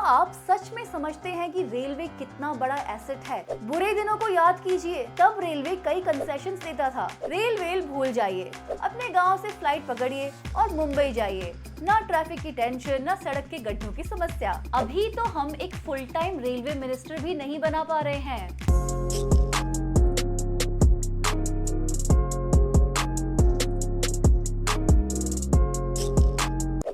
आप सच में समझते हैं कि रेलवे कितना बड़ा एसेट है? बुरे दिनों को याद कीजिए, तब रेलवे कई कंसेशंस देता था। रेल भूल जाइए, अपने गांव से फ्लाइट पकड़िए और मुंबई जाइए। ना ट्रैफिक की टेंशन, ना सड़क के गड्ढों की समस्या। अभी तो हम एक फुल टाइम रेलवे मिनिस्टर भी नहीं बना पा रहे हैं।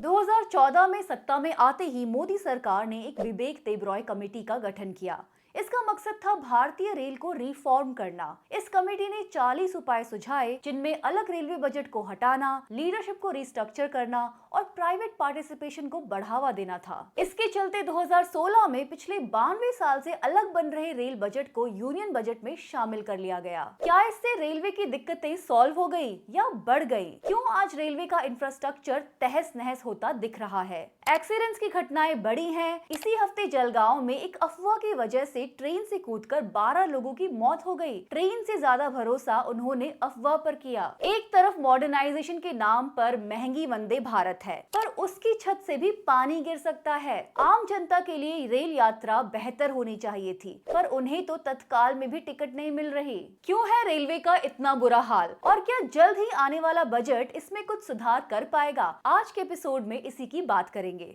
2014 में सत्ता में आते ही मोदी सरकार ने एक विवेक देबरॉय कमेटी का गठन किया। इसका मकसद था भारतीय रेल को रिफॉर्म करना। इस कमेटी ने 40 उपाय सुझाए, जिनमें अलग रेलवे बजट को हटाना, लीडरशिप को रिस्ट्रक्चर करना और प्राइवेट पार्टिसिपेशन को बढ़ावा देना था। इसके चलते 2016 में पिछले 92 साल से अलग बन रहे रेल बजट को यूनियन बजट में शामिल कर लिया गया। क्या इससे रेलवे की दिक्कतें सॉल्व हो गई या बढ़ गई? क्यों आज रेलवे का इंफ्रास्ट्रक्चर तहस नहस होता दिख रहा है? एक्सीडेंट्स की घटनाएं बढ़ी हैं। इसी हफ्ते जलगांव में एक अफवाह की वजह से ट्रेन से कूदकर 12 लोगों की मौत हो गई। ट्रेन से ज्यादा भरोसा उन्होंने अफवाह पर किया। एक तरफ मॉडर्नाइजेशन के नाम पर महंगी वंदे भारत है, पर उसकी छत से भी पानी गिर सकता है। आम जनता के लिए रेल यात्रा बेहतर होनी चाहिए थी, पर उन्हें तो तत्काल में भी टिकट नहीं मिल रही। क्यों है रेलवे का इतना बुरा हाल, और क्या जल्द ही आने वाला बजट इसमें कुछ सुधार कर पाएगा? आज के एपिसोड में इसी की बात करेंगे।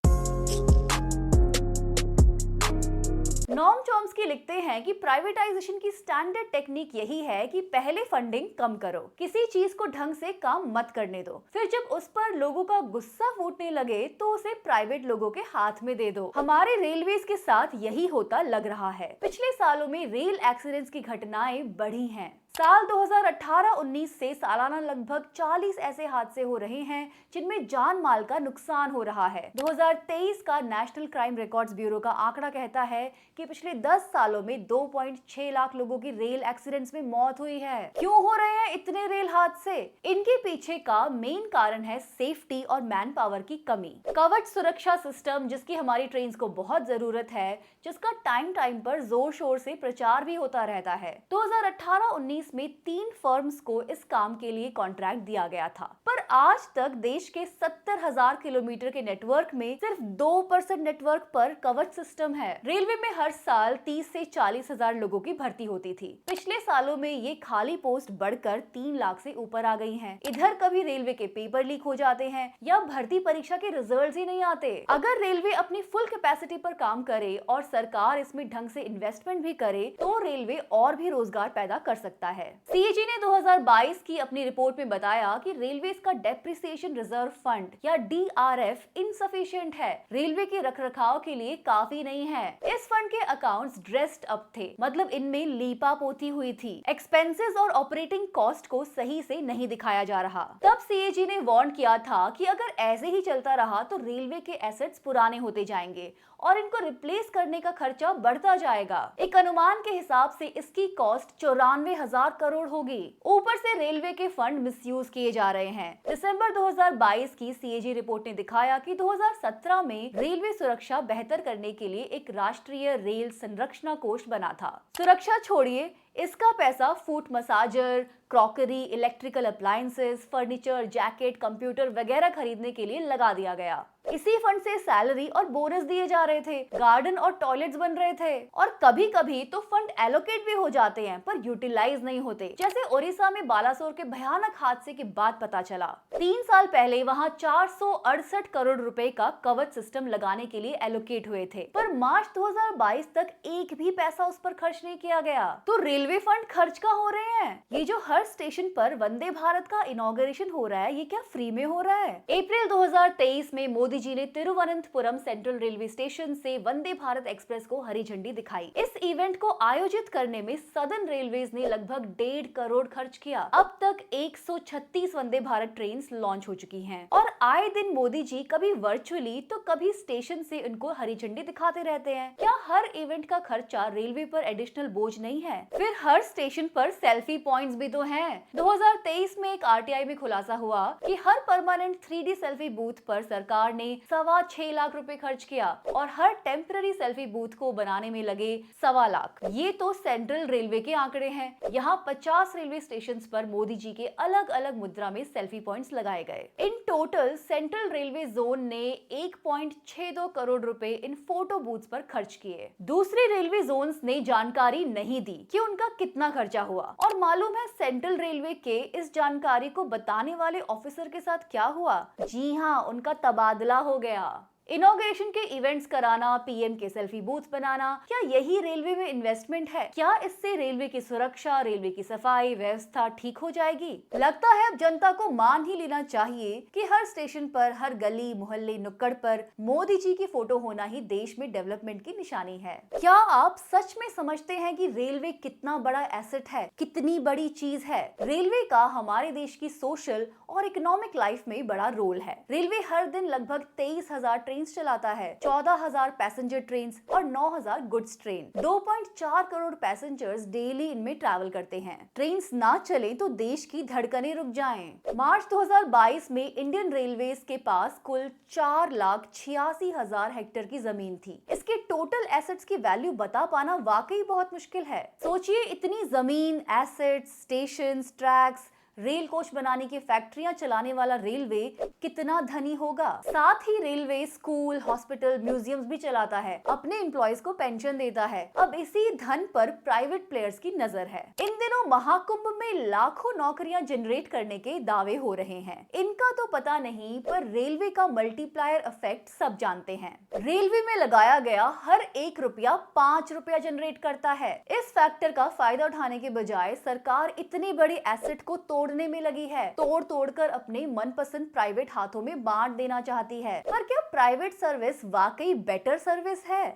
नॉम चॉम्स्की लिखते हैं कि प्राइवेटाइजेशन की स्टैंडर्ड टेक्निक यही है कि पहले फंडिंग कम करो, किसी चीज को ढंग से काम मत करने दो, फिर जब उस पर लोगों का गुस्सा फूटने लगे तो उसे प्राइवेट लोगों के हाथ में दे दो। हमारे रेलवेज के साथ यही होता लग रहा है। पिछले सालों में रेल एक्सीडेंट्स की घटनाएं बढ़ी हैं। साल 2018-19 से सालाना लगभग 40 ऐसे हादसे हो रहे हैं जिनमें जान माल का नुकसान हो रहा है। 2023 का नेशनल क्राइम रिकॉर्ड्स ब्यूरो का आंकड़ा कहता है कि पिछले 10 सालों में 2.6 लाख लोगों की रेल एक्सीडेंट्स में मौत हुई है। क्यों हो रहे हैं इतने रेल हादसे? इनके पीछे का मेन कारण है सेफ्टी और मैन पावर की कमी। कवच सुरक्षा सिस्टम, जिसकी हमारी ट्रेन को बहुत जरूरत है, जिसका टाइम पर जोर शोर से प्रचार भी होता रहता है। 2018-19 में 3 फर्म्स को इस काम के लिए कॉन्ट्रैक्ट दिया गया था, पर आज तक देश के 70,000 किलोमीटर के नेटवर्क में सिर्फ 2% नेटवर्क पर कवच सिस्टम है। रेलवे में हर साल 30 से 40 हजार लोगों की भर्ती होती थी। पिछले सालों में ये खाली पोस्ट बढ़कर 3 लाख से ऊपर आ गई हैं। इधर कभी रेलवे के पेपर लीक हो जाते हैं या भर्ती परीक्षा के रिजल्ट्स ही नहीं आते। अगर रेलवे अपनी फुल कैपेसिटी पर काम करे और सरकार इसमें ढंग से इन्वेस्टमेंट भी करे तो रेलवे और भी रोजगार पैदा कर सकता है। सीएजी ने 2022 की अपनी रिपोर्ट में बताया कि रेलवे का डेप्रिसिएशन रिजर्व फंड या डीआरएफ इनसफिशिएंट है, रेलवे के रखरखाव के लिए काफी नहीं है। इस फंड के अकाउंट्स ड्रेस्ड अप थे, मतलब इनमें लीपा पोती हुई थी। एक्सपेंसेस और ऑपरेटिंग कॉस्ट को सही से नहीं दिखाया जा रहा। तब सीएजी ने वार्न किया था कि अगर ऐसे ही चलता रहा तो रेलवे के एसेट्स पुराने होते जाएंगे और इनको रिप्लेस करने का खर्चा बढ़ता जाएगा। एक अनुमान के हिसाब से इसकी कॉस्ट 94,000 करोड़ होगी। ऊपर से रेलवे के फंड मिसयूज किए जा रहे हैं। दिसंबर 2022 की सीएजी रिपोर्ट ने दिखाया कि 2017 में रेलवे सुरक्षा बेहतर करने के लिए एक राष्ट्रीय रेल संरक्षण कोष बना था। सुरक्षा छोड़िए, इसका पैसा foot massager, crockery, electrical appliances, furniture, jacket, computer वगैरह खरीदने के लिए लगा दिया गया। इसी फंड से सैलरी और बोनस दिए जा रहे थे, गार्डन और टॉयलेट्स बन रहे थे, और कभी कभी तो फंड एलोकेट भी हो जाते हैं पर यूटिलाइज नहीं होते, जैसे ओडिशा में बालासोर के भयानक हादसे के बाद पता चला। 3 साल पहले वहां 468 करोड़ रुपए का कवच सिस्टम लगाने के लिए एलोकेट हुए थे, पर मार्च 2022 तक एक भी पैसा उस पर खर्च नहीं किया गया। तो रेलवे फंड खर्च का हो रहे हैं। ये जो हर स्टेशन पर वंदे भारत का इनॉग्रेशन हो रहा है, ये क्या फ्री में हो रहा है? अप्रैल 2023 में मोदी जी ने तिरुवनंतपुरम सेंट्रल रेलवे स्टेशन से वंदे भारत एक्सप्रेस को हरी झंडी दिखाई। इस इवेंट को आयोजित करने में सदर्न रेलवेज ने लगभग 1.5 करोड़ खर्च किया। अब तक 136 वंदे भारत ट्रेन लॉन्च हो चुकी हैं और आए दिन मोदी जी कभी वर्चुअली तो कभी स्टेशन से उनको हरी झंडी दिखाते रहते हैं। क्या हर इवेंट का खर्चा रेलवे पर एडिशनल बोझ नहीं है? फिर हर स्टेशन पर सेल्फी पॉइंट्स भी तो हैं। 2023 में एक आरटीआई में खुलासा हुआ कि हर परमानेंट 3D सेल्फी बूथ पर सरकार ने 6.25 लाख रुपए खर्च किया और हर टेम्पररी सेल्फी बूथ को बनाने में लगे 1.25 लाख। ये तो सेंट्रल रेलवे के आंकड़े हैं। यहाँ 50 रेलवे स्टेशन पर मोदी जी के अलग अलग मुद्रा में सेल्फी पॉइंट्स लगाए गए। In total central railway zone ने 1.62 करोड़ रुपए इन फोटो बूथ्स पर खर्च किए। दूसरे रेलवे जोन्स ने जानकारी नहीं दी कि उनका कितना खर्चा हुआ। और मालूम है सेंट्रल रेलवे के इस जानकारी को बताने वाले ऑफिसर के साथ क्या हुआ? जी हाँ, उनका तबादला हो गया। इनॉग्रेशन के इवेंट्स कराना, पीएम के सेल्फी बूथ बनाना, क्या यही रेलवे में इन्वेस्टमेंट है? क्या इससे रेलवे की सुरक्षा, रेलवे की सफाई व्यवस्था ठीक हो जाएगी? लगता है अब जनता को मान ही लेना चाहिए कि हर स्टेशन पर, हर गली मोहल्ले नुक्कड़ पर मोदी जी की फोटो होना ही देश में डेवलपमेंट की निशानी है। क्या आप सच में समझते हैं कि रेलवे कितना बड़ा एसेट है, कितनी बड़ी चीज है? रेलवे का हमारे देश की सोशल और इकोनॉमिक लाइफ में बड़ा रोल है। रेलवे हर दिन लगभग 23,000 ट्रेन चलाता है, 14,000 पैसेंजर ट्रेन और 9,000 goods train. 2.4 crore passengers daily इनमें ट्रैवल करते हैं। ट्रेन ना चले तो देश की धड़कनें रुक जाएं। मार्च 2022 में इंडियन रेलवेज के पास कुल 4,86,000 हेक्टेयर की जमीन थी। इसके टोटल एसेट्स की वैल्यू बता पाना वाकई बहुत मुश्किल है। सोचिए, इतनी जमीन, assets, station, tracks, rail coach बनाने की फैक्ट्रियां चलाने वाला रेलवे कितना धनी होगा। साथ ही रेलवे स्कूल, हॉस्पिटल, म्यूजियम्स भी चलाता है, अपने एम्प्लॉयज को पेंशन देता है। अब इसी धन पर प्राइवेट प्लेयर्स की नजर है। इन दिनों महाकुंभ में लाखों नौकरियां जनरेट करने के दावे हो रहे हैं। इनका तो पता नहीं, पर रेलवे का मल्टीप्लायर इफेक्ट सब जानते हैं। रेलवे में लगाया गया हर 1 रुपया 5 रुपया जनरेट करता है। इस फैक्टर का फायदा उठाने के बजाय सरकार इतनी बड़ी एसेट को तोड़ने में लगी है। तोड़ कर अपने मनपसंद प्राइवेट हाथों में बांट देना चाहती है। पर क्या प्राइवेट सर्विस वाकई बेटर सर्विस है?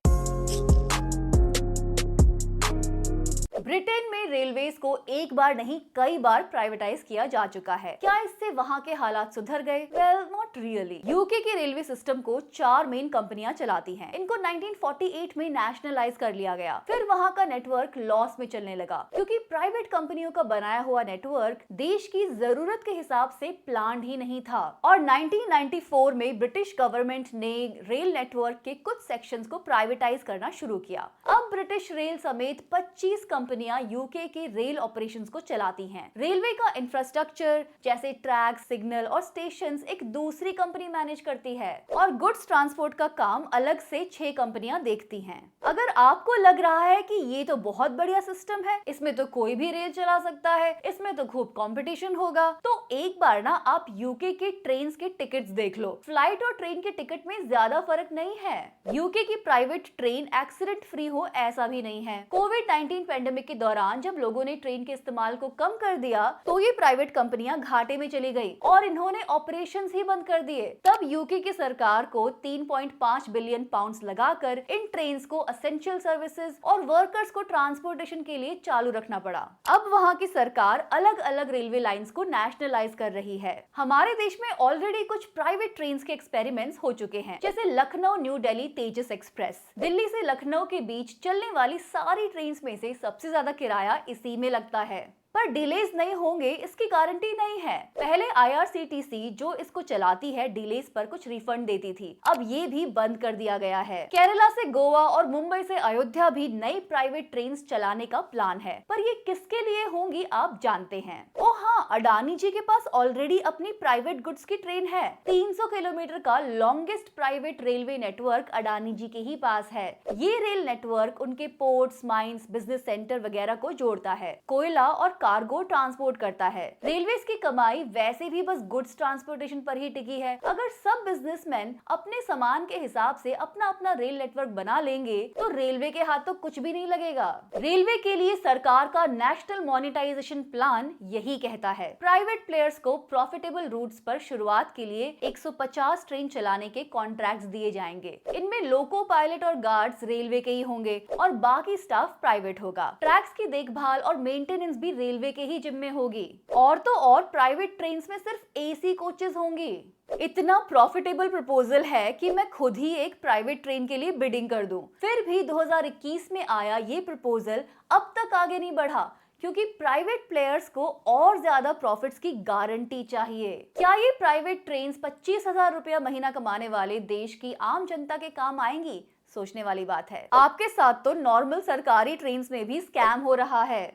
ब्रिटेन में रेलवेज को एक बार नहीं कई बार प्राइवेटाइज किया जा चुका है। क्या इससे वहाँ के हालात सुधर गए? Well, not really. यूके के रेलवे सिस्टम को 4 मेन कंपनियां चलाती हैं। इनको 1948 में नेशनलाइज कर लिया गया। फिर वहाँ का नेटवर्क लॉस में चलने लगा, क्योंकि प्राइवेट कंपनियों का बनाया हुआ नेटवर्क देश की जरूरत के हिसाब से प्लान ही नहीं था। और 1994 में ब्रिटिश गवर्नमेंट ने रेल नेटवर्क के कुछ सेक्शंस को प्राइवेटाइज करना शुरू किया। अब ब्रिटिश रेल समेत 25 कंपनियां यूके के रेल ऑपरेशंस को चलाती हैं। रेलवे का इंफ्रास्ट्रक्चर जैसे ट्रैक, सिग्नल और स्टेशंस एक दूसरी कंपनी मैनेज करती है और गुड्स ट्रांसपोर्ट का काम अलग से 6 कंपनियां देखती हैं। अगर आपको लग रहा है कि ये तो बहुत बढ़िया सिस्टम है, इसमें तो कोई भी रेल चला सकता है, इसमें तो खूब कंपटीशन होगा, तो एक बार ना आप यूके के ट्रेन के टिकट्स देख लो। फ्लाइट और ट्रेन के टिकट में ज्यादा फर्क नहीं है। यूके की प्राइवेट ट्रेन एक्सीडेंट फ्री हो ऐसा भी नहीं है। कोविड-19 पेंडेमिक के दौरान जब लोगों ने ट्रेन के इस्तेमाल को कम कर दिया, तो ये प्राइवेट कंपनियां घाटे में चली गई और इन्होंने ऑपरेशंस ही बंद कर दिए। तब यूके की सरकार को 3.5 बिलियन पाउंड्स लगाकर इन ट्रेन्स को एसेंशियल सर्विसेज और वर्कर्स को ट्रांसपोर्टेशन के लिए चालू रखना पड़ा। अब वहाँ की सरकार अलग अलग रेलवे लाइंस को नेशनलाइज कर रही है। हमारे देश में ऑलरेडी कुछ प्राइवेट ट्रेन के एक्सपेरिमेंट्स हो चुके हैं, जैसे लखनऊ न्यू दिल्ली तेजस एक्सप्रेस। दिल्ली से लखनऊ के बीच चलने वाली सारी ट्रेन में से सबसे ज्यादा किराया इसी में लगता है। पर डिलेज नहीं होंगे इसकी गारंटी नहीं है। पहले आईआरसीटीसी जो इसको चलाती है डिलेज पर कुछ रिफंड देती थी, अब ये भी बंद कर दिया गया है। केरला से गोवा और मुंबई से अयोध्या भी नई प्राइवेट ट्रेन चलाने का प्लान है, पर ये किसके लिए होंगी आप जानते हैं? ओ हाँ, अडानी जी के पास ऑलरेडी अपनी प्राइवेट गुड्स की ट्रेन है। 300 किलोमीटर का longest private railway network Adani ji के ही पास है। ये रेल नेटवर्क उनके पोर्ट्स, माइंस, बिजनेस सेंटर वगैरह को जोड़ता है, कोयला और कार्गो ट्रांसपोर्ट करता है। रेलवेज की कमाई वैसे भी बस गुड्स ट्रांसपोर्टेशन पर ही टिकी है। अगर सब बिजनेसमैन अपने सामान के हिसाब से अपना अपना रेल नेटवर्क बना लेंगे तो रेलवे के हाथ तो कुछ भी नहीं लगेगा। रेलवे के लिए सरकार का नेशनल मॉनिटाइजेशन प्लान यही कहता है, प्राइवेट प्लेयर्स को प्रॉफिटेबल रूट्स पर शुरुआत के लिए 150 ट्रेन चलाने के कॉन्ट्रैक्ट्स दिए जाएंगे। इनमें लोको पायलट और गार्ड्स रेलवे के ही होंगे और बाकी स्टाफ प्राइवेट होगा। ट्रैक्स की देखभाल और मेंटेनेंस भी रेलवे के ही जिम्मे होगी। और तो और प्राइवेट ट्रेन में सिर्फ एसी कोचेस होंगी। इतना प्रॉफिटेबल प्रपोजल है कि मैं खुद ही एक प्राइवेट ट्रेन के लिए बिडिंग कर दूं। फिर भी 2021 में आया ये प्रपोजल अब तक आगे नहीं बढ़ा, क्योंकि प्राइवेट प्लेयर्स को और ज्यादा प्रॉफिट्स की गारंटी चाहिए। क्या ये प्राइवेट ट्रेन्स 25,000 रुपया महीना कमाने वाले देश की आम जनता के काम आएंगी? सोचने वाली बात है। आपके साथ तो नॉर्मल सरकारी ट्रेन्स में भी स्कैम हो रहा है।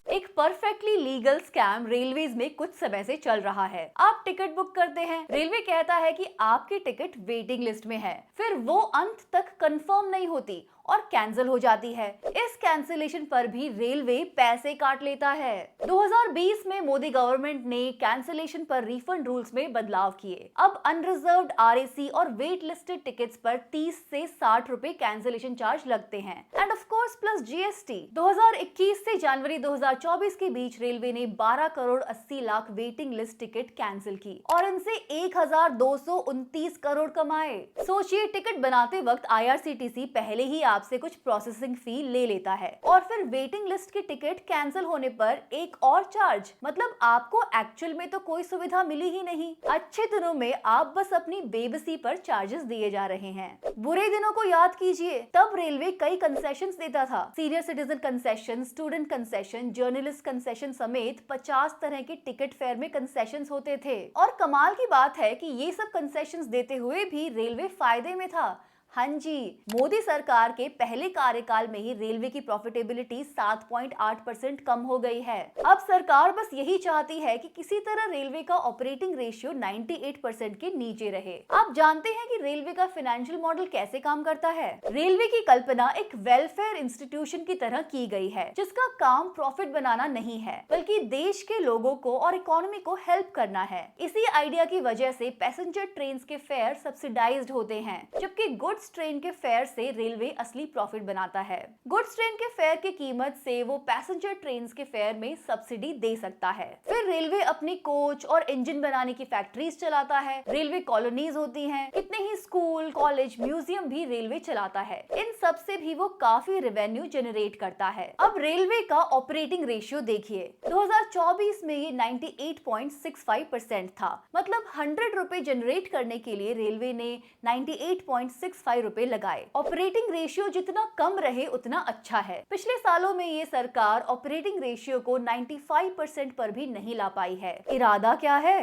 एक परफेक्टली लीगल स्कैम रेलवेज में कुछ समय से चल रहा है। आप टिकट बुक करते हैं, रेलवे कहता है कि आपकी टिकट वेटिंग लिस्ट में है, फिर वो अंत तक कंफर्म नहीं होती और कैंसिल हो जाती है। इस कैंसिलेशन पर भी रेलवे पैसे काट लेता है। 2020 में मोदी गवर्नमेंट ने कैंसिलेशन पर रिफंड रूल्स में बदलाव किए। अब अनरिजर्व्ड आरएसी और वेट लिस्टेड टिकट्स पर 30 से 60 रुपए कैंसिलेशन चार्ज लगते हैं, end of course plus GST. 2021 से जनवरी 2024 के बीच रेलवे ने 12 crore 80 lakh waiting list ticket cancel की और इनसे 1229 करोड़ कमाए। सोचिए, टिकट बनाते वक्त आईआरसीटीसी पहले ही आपसे कुछ प्रोसेसिंग फी ले लेता है और फिर वेटिंग लिस्ट की टिकट कैंसिल होने पर एक और चार्ज। मतलब आपको एक्चुअल में तो कोई सुविधा मिली ही नहीं। अच्छे दिनों में आप बस अपनी बेबसी पर चार्जेस दिए जा रहे हैं। बुरे दिनों को याद कीजिए, तब रेलवे कई कंसेशंस देता था। Senior citizen concession, student concession, journalist concession समेत 50 तरह के टिकट फेयर में कंसेशंस होते थे। और कमाल की बात है कि ये सब कंसेशंस देते हुए भी रेलवे फायदे में था। हाँ जी, मोदी सरकार के पहले कार्यकाल में ही रेलवे की प्रॉफिटेबिलिटी 7.8% कम हो गई है। अब सरकार बस यही चाहती है कि किसी तरह रेलवे का ऑपरेटिंग रेशियो 98% के नीचे रहे। आप जानते हैं कि रेलवे का फाइनेंशियल मॉडल कैसे काम करता है? रेलवे की कल्पना एक वेलफेयर इंस्टीट्यूशन की तरह की गई है, जिसका काम प्रॉफिट बनाना नहीं है, बल्कि देश के लोगों को और इकोनॉमी को हेल्प करना है। इसी आइडिया की वजह से पैसेंजर ट्रेन के फेयर सब्सिडाइज्ड होते हैं, जबकि गुड्स ट्रेन के फेयर से रेलवे असली प्रॉफिट बनाता है। गुड्स ट्रेन के फेयर की कीमत से वो पैसेंजर ट्रेन के फेयर में सब्सिडी दे सकता है। फिर रेलवे अपनी कोच और इंजन बनाने की फैक्ट्रीज चलाता है। रेलवे कॉलोनीज होती हैं, कितने ही स्कूल, कॉलेज, म्यूजियम भी रेलवे चलाता है। इन सब से भी वो काफी रेवेन्यू जनरेट करता है। अब रेलवे का ऑपरेटिंग रेशियो देखिए, 2024 में ये 98.65% था। मतलब 100 रुपए जनरेट करने के लिए रेलवे ने 98.65 रुपए लगाए। ऑपरेटिंग रेशियो जितना कम रहे उतना अच्छा है। पिछले सालों में ये सरकार ऑपरेटिंग रेशियो को 95% पर भी नहीं ला पाई है। इरादा क्या है?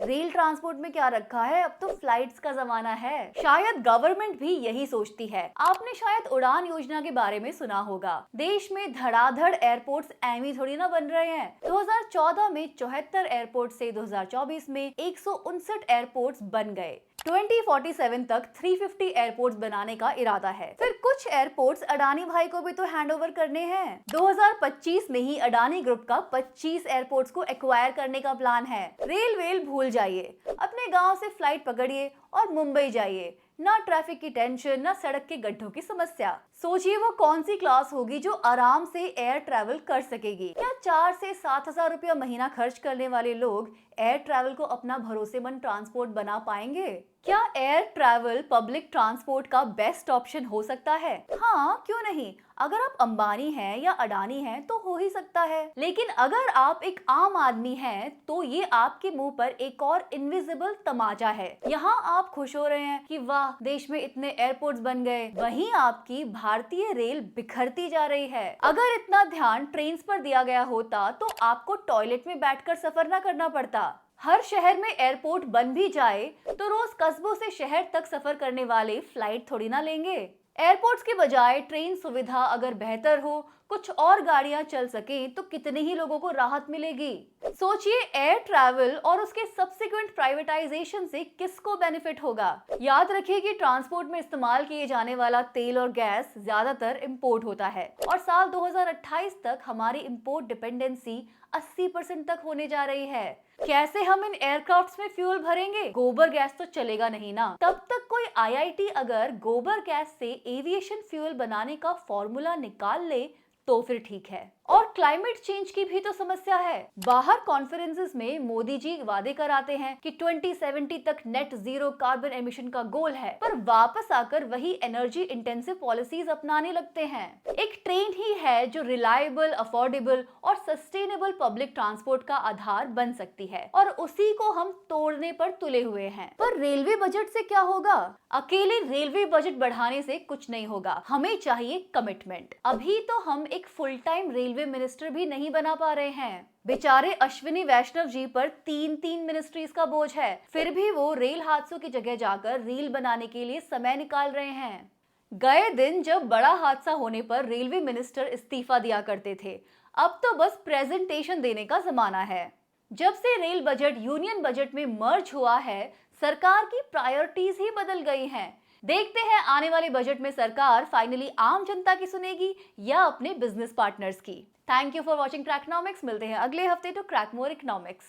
रेल ट्रांसपोर्ट में क्या रखा है? अब तो फ्लाइट्स का जमाना है। शायद गवर्नमेंट भी यही सोचती है। आपने शायद उड़ान योजना के बारे में सुना होगा। देश में धड़ाधड़ एयरपोर्ट्स एवं थोड़ी ना बन रहे हैं। 2014 में 74 एयरपोर्ट से 2024 में 159 एयरपोर्ट्स बन गए। 2047 तक 350 एयरपोर्ट्स बनाने का इरादा है। फिर कुछ एयरपोर्ट्स अडानी भाई को भी तो हैंडओवर करने हैं। 2025 में ही अडानी ग्रुप का 25 एयरपोर्ट्स को एक्वायर करने का प्लान है। रेल भूल जाइए, अपने गांव से फ्लाइट पकड़िए और मुंबई जाइए। ना ट्रैफिक की टेंशन, ना सड़क के गड्ढों की समस्या। सोचिए वो कौन सी क्लास होगी जो आराम से एयर ट्रैवल कर सकेगी। क्या 4 से 7,000 रुपया महीना खर्च करने वाले लोग एयर ट्रैवल को अपना भरोसेमंद ट्रांसपोर्ट बना पाएंगे? क्या एयर ट्रैवल पब्लिक ट्रांसपोर्ट का बेस्ट ऑप्शन हो सकता है? हाँ, क्यों नहीं। अगर आप अंबानी हैं या अडानी हैं तो हो ही सकता है, लेकिन अगर आप एक आम आदमी हैं तो ये आपके मुंह पर एक और इनविजिबल तमाचा है। यहाँ आप खुश हो रहे हैं कि वाह, देश में इतने एयरपोर्ट्स बन गए, वहीं आपकी भारतीय रेल बिखरती जा रही है। अगर इतना ध्यान ट्रेन पर दिया गया होता तो आपको टॉयलेट में बैठकर सफर न करना पड़ता। हर शहर में एयरपोर्ट बन भी जाए तो रोज कस्बों से शहर तक सफर करने वाले फ्लाइट थोड़ी ना लेंगे। एयरपोर्ट्स के बजाय ट्रेन सुविधा अगर बेहतर हो, कुछ और गाड़ियां चल सकें तो कितने ही लोगों को राहत मिलेगी। सोचिए, एयर ट्रैवल और उसके सब्सिक्वेंट प्राइवेटाइजेशन से किसको बेनिफिट होगा। याद रखिए कि ट्रांसपोर्ट में इस्तेमाल किए जाने वाला तेल और गैस ज्यादातर इंपोर्ट होता है और साल 2028 तक हमारी इंपोर्ट डिपेंडेंसी 80% तक होने जा रही है। कैसे हम इन एयरक्राफ्ट्स में फ्यूल भरेंगे? गोबर गैस तो चलेगा नहीं ना। तब तक कोई आईआईटी अगर गोबर गैस से एविएशन फ्यूल बनाने का फॉर्मूला निकाल ले तो फिर ठीक है। और क्लाइमेट चेंज की भी तो समस्या है। बाहर कॉन्फ्रेंसेस में मोदी जी वादे कराते हैं कि 2070 तक नेट जीरो कार्बन एमिशन का गोल है, पर वापस आकर वही एनर्जी इंटेंसिव पॉलिसीज अपनाने लगते हैं। एक ट्रेन ही है जो रिलायबल, अफोर्डेबल और सस्टेनेबल पब्लिक ट्रांसपोर्ट का आधार बन सकती है, और उसी को हम तोड़ने पर तुले हुए हैं। पर रेलवे बजट से क्या होगा? अकेले रेलवे बजट बढ़ाने से कुछ नहीं होगा, हमें चाहिए कमिटमेंट। अभी तो हम एक फुल टाइम रेलवे मिनिस्टर भी नहीं बना पा रहे हैं। बेचारे अश्विनी वैष्णव जी पर 3 मिनिस्ट्रीज का बोझ है, फिर भी वो रेल हादसों की जगह जाकर रील बनाने के लिए समय निकाल रहे हैं। गए दिन जब बड़ा हादसा होने पर रेलवे मिनिस्टर इस्तीफा दिया करते थे, अब तो बस प्रेजेंटेशन देने का जमाना है। जब से रेल बजट यूनियन बजट में मर्ज हुआ है, सरकार की प्रायोरिटीज ही बदल गई हैं। देखते हैं आने वाले बजट में सरकार फाइनली आम जनता की सुनेगी या अपने बिजनेस पार्टनर्स की। Thank you for watching Crackonomics. मिलते हैं अगले हफ्ते टू क्रैक मोर इकोनॉमिक्स।